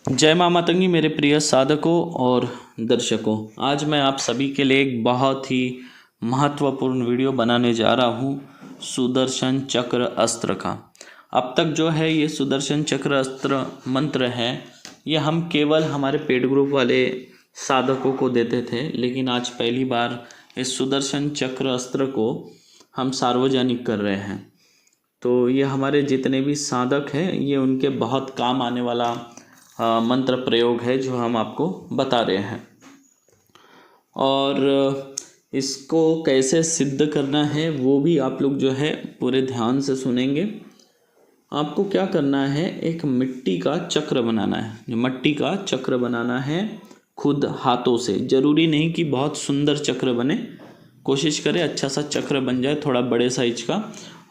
जय माँ मातंगी मेरे प्रिय साधकों और दर्शकों। आज मैं आप सभी के लिए एक बहुत ही महत्वपूर्ण वीडियो बनाने जा रहा हूँ सुदर्शन चक्र अस्त्र का। अब तक जो है ये सुदर्शन चक्र अस्त्र मंत्र है, ये हम केवल हमारे पेड ग्रुप वाले साधकों को देते थे, लेकिन आज पहली बार इस सुदर्शन चक्र अस्त्र को हम सार्वजनिक कर रहे हैं। तो ये हमारे जितने भी साधक हैं ये उनके बहुत काम आने वाला मंत्र प्रयोग है जो हम आपको बता रहे हैं। और इसको कैसे सिद्ध करना है वो भी आप लोग जो है पूरे ध्यान से सुनेंगे। आपको क्या करना है, एक मिट्टी का चक्र बनाना है। मिट्टी का चक्र बनाना है खुद हाथों से। ज़रूरी नहीं कि बहुत सुंदर चक्र बने, कोशिश करें अच्छा सा चक्र बन जाए, थोड़ा बड़े साइज का।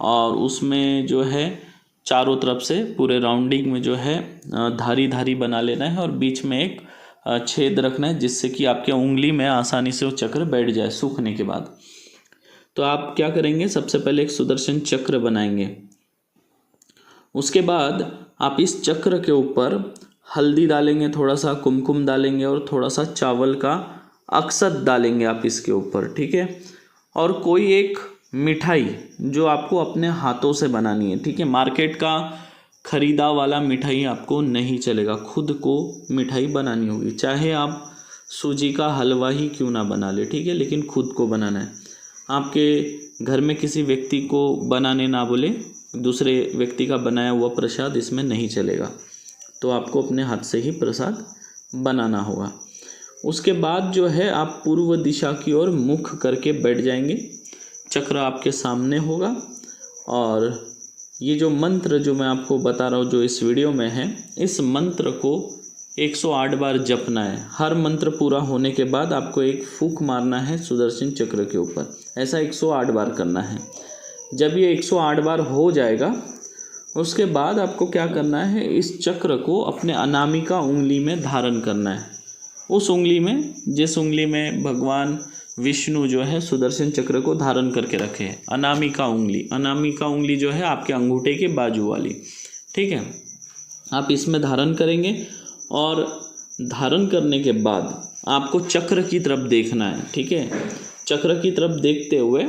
और उसमें जो है चारों तरफ से पूरे राउंडिंग में जो है धारी धारी बना लेना है और बीच में एक छेद रखना है, जिससे कि आपके उंगली में आसानी से वो चक्र बैठ जाए सूखने के बाद। तो आप क्या करेंगे, सबसे पहले एक सुदर्शन चक्र बनाएंगे। उसके बाद आप इस चक्र के ऊपर हल्दी डालेंगे, थोड़ा सा कुमकुम डालेंगे और थोड़ा सा चावल का अक्षत डालेंगे आप इसके ऊपर, ठीक है। और कोई एक मिठाई जो आपको अपने हाथों से बनानी है, ठीक है। मार्केट का खरीदा वाला मिठाई आपको नहीं चलेगा, खुद को मिठाई बनानी होगी। चाहे आप सूजी का हलवा ही क्यों ना बना ले, ठीक है, लेकिन खुद को बनाना है। आपके घर में किसी व्यक्ति को बनाने ना बोले, दूसरे व्यक्ति का बनाया हुआ प्रसाद इसमें नहीं चलेगा। तो आपको अपने हाथ से ही प्रसाद बनाना होगा। उसके बाद जो है आप पूर्व दिशा की ओर मुख करके बैठ जाएंगे। चक्र आपके सामने होगा और ये जो मंत्र जो मैं आपको बता रहा हूँ जो इस वीडियो में है, इस मंत्र को 108 बार जपना है। हर मंत्र पूरा होने के बाद आपको एक फूंक मारना है सुदर्शन चक्र के ऊपर। ऐसा 108 बार करना है। जब ये 108 बार हो जाएगा उसके बाद आपको क्या करना है, इस चक्र को अपने अनामिका उंगली में धारण करना है। उस उंगली में, जिस उंगली में भगवान विष्णु जो है सुदर्शन चक्र को धारण करके रखे हैं, अनामिका उंगली। अनामिका उंगली जो है आपके अंगूठे के बाजू वाली, ठीक है। आप इसमें धारण करेंगे और धारण करने के बाद आपको चक्र की तरफ देखना है, ठीक है। चक्र की तरफ देखते हुए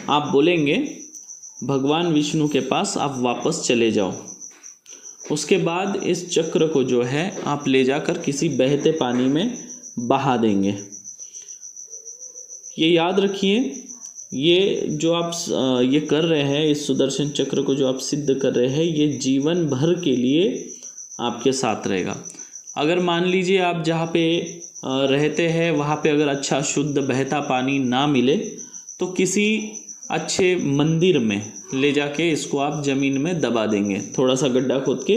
आप बोलेंगे भगवान विष्णु के पास आप वापस चले जाओ। उसके बाद इस चक्र को जो है आप ले जाकर किसी बहते पानी में बहा देंगे। ये याद रखिए, ये जो आप ये कर रहे हैं, इस सुदर्शन चक्र को जो आप सिद्ध कर रहे हैं, ये जीवन भर के लिए आपके साथ रहेगा। अगर मान लीजिए आप जहाँ पे रहते हैं वहाँ पे अगर अच्छा शुद्ध बहता पानी ना मिले तो किसी अच्छे मंदिर में ले जाके इसको आप ज़मीन में दबा देंगे। थोड़ा सा गड्ढा खोद के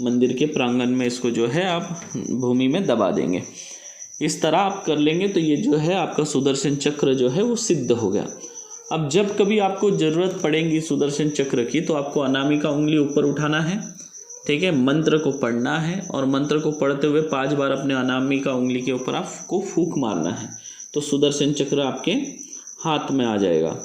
मंदिर के प्रांगण में इसको जो है आप भूमि में दबा देंगे। इस तरह आप कर लेंगे तो ये जो है आपका सुदर्शन चक्र जो है वो सिद्ध हो गया। अब जब कभी आपको ज़रूरत पड़ेगी सुदर्शन चक्र की तो आपको अनामिका उंगली ऊपर उठाना है, ठीक है। मंत्र को पढ़ना है और मंत्र को पढ़ते हुए 5 बार अपने अनामिका उंगली के ऊपर आपको फूंक मारना है, तो सुदर्शन चक्र आपके हाथ में आ जाएगा।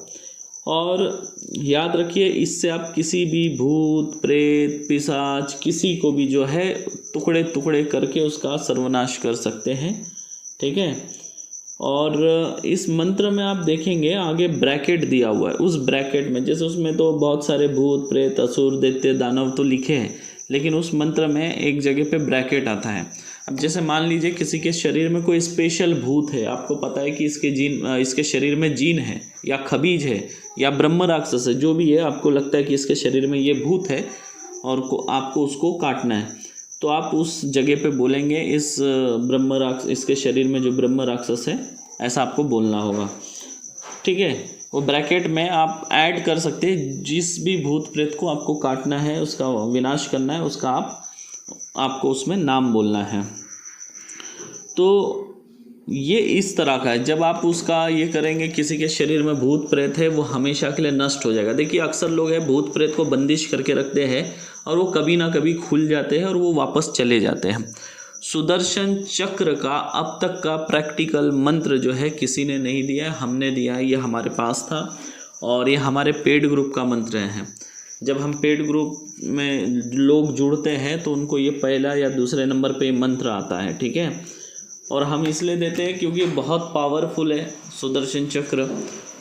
और याद रखिए, इससे आप किसी भी भूत प्रेत पिशाच किसी को भी जो है टुकड़े टुकड़े करके उसका सर्वनाश कर सकते हैं, ठीक है। और इस मंत्र में आप देखेंगे आगे ब्रैकेट दिया हुआ है। उस ब्रैकेट में, जैसे उसमें तो बहुत सारे भूत प्रेत असुर दैत्य दानव तो लिखे हैं, लेकिन उस मंत्र में एक जगह पे ब्रैकेट आता है। अब जैसे मान लीजिए किसी के शरीर में कोई स्पेशल भूत है, आपको पता है कि इसके शरीर में जीन है या खबीज है या ब्रह्म राक्षस है, जो भी है, आपको लगता है कि इसके शरीर में ये भूत है और आपको उसको काटना है, तो आप उस जगह पे बोलेंगे इस इसके शरीर में जो ब्रह्म राक्षस है, ऐसा आपको बोलना होगा, ठीक है। वो ब्रैकेट में आप ऐड कर सकते हैं जिस भी भूत प्रेत को आपको काटना है, उसका विनाश करना है, उसका आपको उसमें नाम बोलना है। तो ये इस तरह का है। जब आप उसका ये करेंगे, किसी के शरीर में भूत प्रेत है वो हमेशा के लिए नष्ट हो जाएगा। देखिए अक्सर लोग हैं भूत प्रेत को बंदिश करके रखते हैं और वो कभी ना कभी खुल जाते हैं और वो वापस चले जाते हैं। सुदर्शन चक्र का अब तक का प्रैक्टिकल मंत्र जो है किसी ने नहीं दिया है, हमने दिया है। ये हमारे पास था और ये हमारे पेड ग्रुप का मंत्र है। जब हम पेड ग्रुप में लोग जुड़ते हैं तो उनको ये पहला या दूसरे नंबर पे मंत्र आता है, ठीक है। और हम इसलिए देते हैं क्योंकि ये बहुत पावरफुल है सुदर्शन चक्र।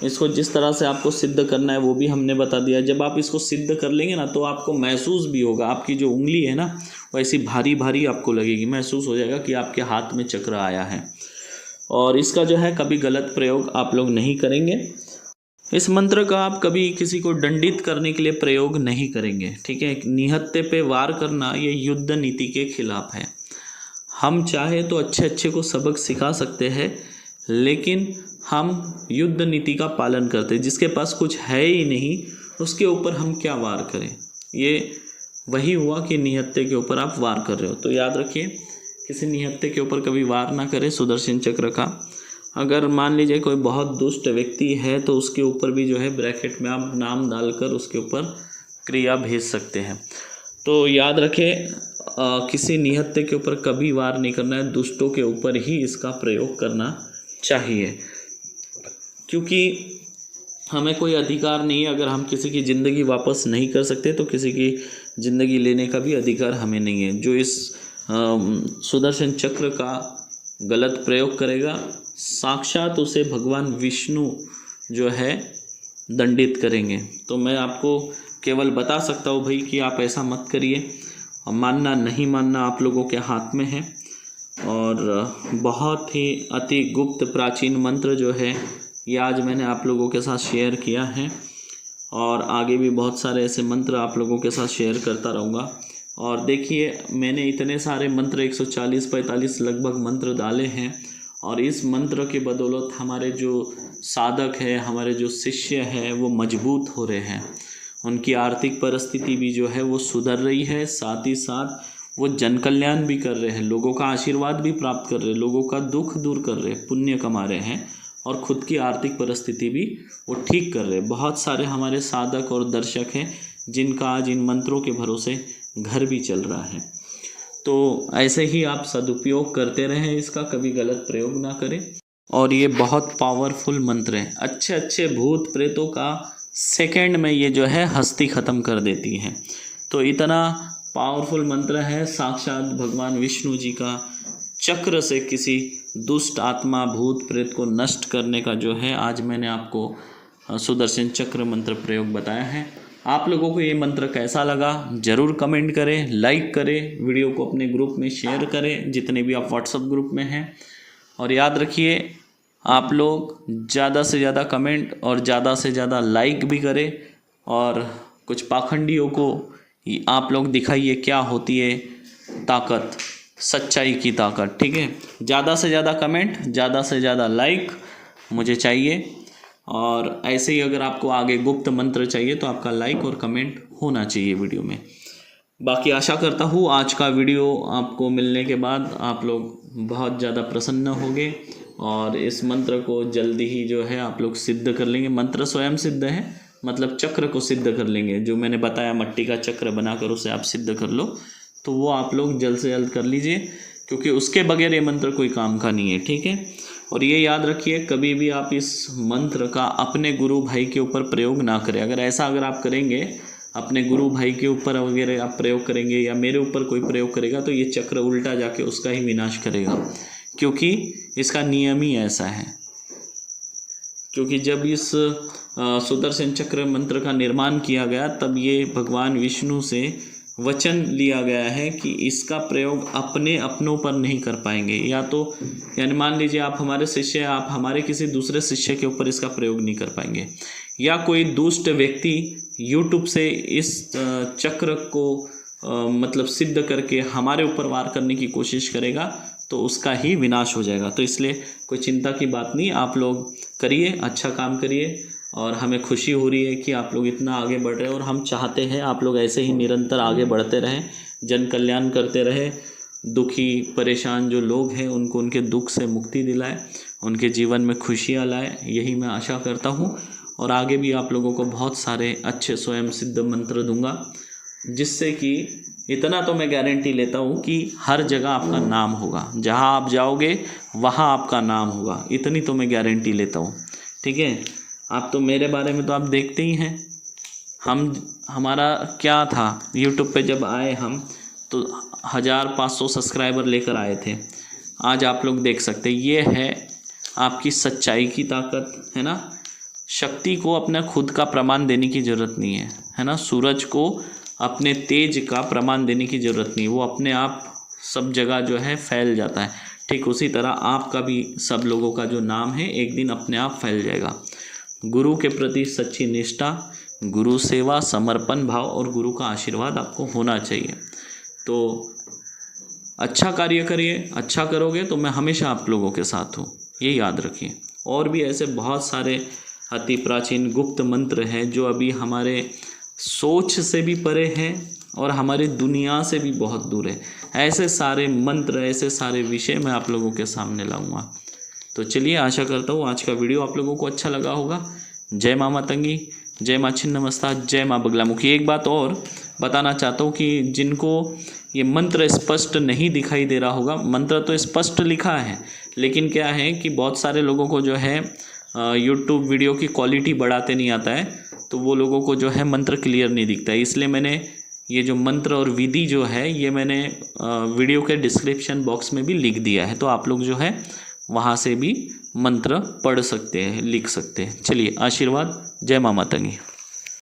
इसको जिस तरह से आपको सिद्ध करना है वो भी हमने बता दिया। जब आप इसको सिद्ध कर लेंगे ना तो आपको महसूस भी होगा, आपकी जो उंगली है ना वो ऐसी भारी भारी आपको लगेगी, महसूस हो जाएगा कि आपके हाथ में चक्र आया है। और इसका जो है कभी गलत प्रयोग आप लोग नहीं करेंगे। इस मंत्र का आप कभी किसी को दंडित करने के लिए प्रयोग नहीं करेंगे, ठीक है। निहत्थे पे वार करना ये युद्ध नीति के खिलाफ है। हम चाहे तो अच्छे अच्छे को सबक सिखा सकते हैं, लेकिन हम युद्ध नीति का पालन करते हैं। जिसके पास कुछ है ही नहीं उसके ऊपर हम क्या वार करें, ये वही हुआ कि निहत्थे के ऊपर आप वार कर रहे हो। तो याद रखिए, किसी निहत्थे के ऊपर कभी वार ना करें सुदर्शन चक्र का। अगर मान लीजिए कोई बहुत दुष्ट व्यक्ति है तो उसके ऊपर भी जो है ब्रैकेट में आप नाम डालकर उसके ऊपर क्रिया भेज सकते हैं। तो याद रखें, किसी निहत्थे के ऊपर कभी वार नहीं करना है, दुष्टों के ऊपर ही इसका प्रयोग करना चाहिए। क्योंकि हमें कोई अधिकार नहीं है, अगर हम किसी की ज़िंदगी वापस नहीं कर सकते तो किसी की ज़िंदगी लेने का भी अधिकार हमें नहीं है। जो इस सुदर्शन चक्र का गलत प्रयोग करेगा साक्षात उसे भगवान विष्णु जो है दंडित करेंगे। तो मैं आपको केवल बता सकता हूँ भाई कि आप ऐसा मत करिए। मानना नहीं मानना आप लोगों के हाथ में है। और बहुत ही अति गुप्त प्राचीन मंत्र जो है ये आज मैंने आप लोगों के साथ शेयर किया है, और आगे भी बहुत सारे ऐसे मंत्र आप लोगों के साथ शेयर करता रहूँगा। और देखिए, मैंने इतने सारे मंत्र 140-45 लगभग मंत्र डाले हैं, और इस मंत्र के बदौलत हमारे जो साधक है, हमारे जो शिष्य हैं वो मजबूत हो रहे हैं। उनकी आर्थिक परिस्थिति भी जो है वो सुधर रही है, साथ ही साथ वो जन कल्याण भी कर रहे हैं, लोगों का आशीर्वाद भी प्राप्त कर रहे हैं, लोगों का दुख दूर कर रहे हैं, पुण्य कमा रहे हैं, और खुद की आर्थिक परिस्थिति भी वो ठीक कर रहे हैं। बहुत सारे हमारे साधक और दर्शक हैं जिनका आज इन मंत्रों के भरोसे घर भी चल रहा है। तो ऐसे ही आप सदुपयोग करते रहें, इसका कभी गलत प्रयोग ना करें। और ये बहुत पावरफुल मंत्र है, अच्छे अच्छे भूत प्रेतों का सेकंड में ये जो है हस्ती ख़त्म कर देती है। तो इतना पावरफुल मंत्र है, साक्षात भगवान विष्णु जी का चक्र से किसी दुष्ट आत्मा भूत प्रेत को नष्ट करने का जो है आज मैंने आपको सुदर्शन चक्र मंत्र प्रयोग बताया है। आप लोगों को ये मंत्र कैसा लगा ज़रूर कमेंट करें, लाइक करें, वीडियो को अपने ग्रुप में शेयर करें जितने भी आप व्हाट्सएप ग्रुप में हैं। और याद रखिए, आप लोग ज़्यादा से ज़्यादा कमेंट और ज़्यादा से ज़्यादा लाइक भी करें, और कुछ पाखंडियों को आप लोग दिखाइए क्या होती है ताकत, सच्चाई की ताकत, ठीक है। ज़्यादा से ज़्यादा कमेंट, ज़्यादा से ज़्यादा लाइक मुझे चाहिए। और ऐसे ही अगर आपको आगे गुप्त मंत्र चाहिए तो आपका लाइक और कमेंट होना चाहिए वीडियो में। बाकी आशा करता हूँ आज का वीडियो आपको मिलने के बाद आप लोग बहुत ज़्यादा प्रसन्न होंगे, और इस मंत्र को जल्दी ही जो है आप लोग सिद्ध कर लेंगे। मंत्र स्वयं सिद्ध है, मतलब चक्र को सिद्ध कर लेंगे। जो मैंने बताया मट्टी का चक्र बनाकर उसे आप सिद्ध कर लो, तो वो आप लोग जल्द से जल्द कर लीजिए, क्योंकि उसके बगैर ये मंत्र कोई काम का नहीं है, ठीक है। और ये याद रखिए, कभी भी आप इस मंत्र का अपने गुरु भाई के ऊपर प्रयोग ना करें। अगर आप करेंगे, अपने गुरु भाई के ऊपर वगैरह आप प्रयोग करेंगे या मेरे ऊपर कोई प्रयोग करेगा, तो ये चक्र उल्टा जाके उसका ही विनाश करेगा, क्योंकि इसका नियम ही ऐसा है। क्योंकि जब इस सुदर्शन चक्र मंत्र का निर्माण किया गया तब ये भगवान विष्णु से वचन लिया गया है कि इसका प्रयोग अपनों पर नहीं कर पाएंगे। यानी मान लीजिए आप हमारे शिष्य हैं, आप हमारे किसी दूसरे शिष्य के ऊपर इसका प्रयोग नहीं कर पाएंगे, या कोई दुष्ट व्यक्ति YouTube से इस चक्र को मतलब सिद्ध करके हमारे ऊपर वार करने की कोशिश करेगा तो उसका ही विनाश हो जाएगा। तो इसलिए कोई चिंता की बात नहीं, आप लोग करिए, अच्छा काम करिए, और हमें खुशी हो रही है कि आप लोग इतना आगे बढ़ रहे हैं, और हम चाहते हैं आप लोग ऐसे ही निरंतर आगे बढ़ते रहें, जन कल्याण करते रहें, दुखी परेशान जो लोग हैं उनको उनके दुख से मुक्ति दिलाए, उनके जीवन में खुशियाँ लाए, यही मैं आशा करता हूँ। और आगे भी आप लोगों को बहुत सारे अच्छे स्वयं सिद्ध मंत्र दूंगा, जिससे कि इतना तो मैं गारंटी लेता हूँ कि हर जगह आपका नाम होगा, जहाँ आप जाओगे वहाँ आपका नाम होगा, इतनी तो मैं गारंटी लेता हूँ, ठीक है। आप तो मेरे बारे में तो आप देखते ही हैं, हमारा क्या था, यूट्यूब पे जब आए हम तो 1500 सब्सक्राइबर लेकर आए थे। आज आप लोग देख सकते हैं, ये है आपकी सच्चाई की ताकत, है ना। शक्ति को अपना खुद का प्रमाण देने की ज़रूरत नहीं है ना। सूरज को अपने तेज का प्रमाण देने की ज़रूरत नहीं, वो अपने आप सब जगह जो है फैल जाता है। ठीक उसी तरह आपका भी सब लोगों का जो नाम है एक दिन अपने आप फैल जाएगा। गुरु के प्रति सच्ची निष्ठा, गुरु सेवा, समर्पण भाव और गुरु का आशीर्वाद आपको होना चाहिए। तो अच्छा कार्य करिए, अच्छा करोगे तो मैं हमेशा आप लोगों के साथ हूँ, ये याद रखिए। और भी ऐसे बहुत सारे अति प्राचीन गुप्त मंत्र हैं जो अभी हमारे सोच से भी परे हैं और हमारी दुनिया से भी बहुत दूर है। ऐसे सारे मंत्र, ऐसे सारे विषय मैं आप लोगों के सामने लाऊंगा। तो चलिए, आशा करता हूँ आज का वीडियो आप लोगों को अच्छा लगा होगा। जय माँ मातंगी, जय माँ छिन्नमस्ता, जय माँ बगलामुखी। एक बात और बताना चाहता हूँ कि जिनको ये मंत्र स्पष्ट नहीं दिखाई दे रहा होगा, मंत्र तो स्पष्ट लिखा है, लेकिन क्या है कि बहुत सारे लोगों को जो है यूट्यूब वीडियो की क्वालिटी बढ़ाते नहीं आता है, तो वो लोगों को जो है मंत्र क्लियर नहीं दिखता है। इसलिए मैंने ये जो मंत्र और विधि जो है ये मैंने वीडियो के डिस्क्रिप्शन बॉक्स में भी लिख दिया है, तो आप लोग जो है वहाँ से भी मंत्र पढ़ सकते हैं, लिख सकते हैं। चलिए, आशीर्वाद। जय माँ मातंगी।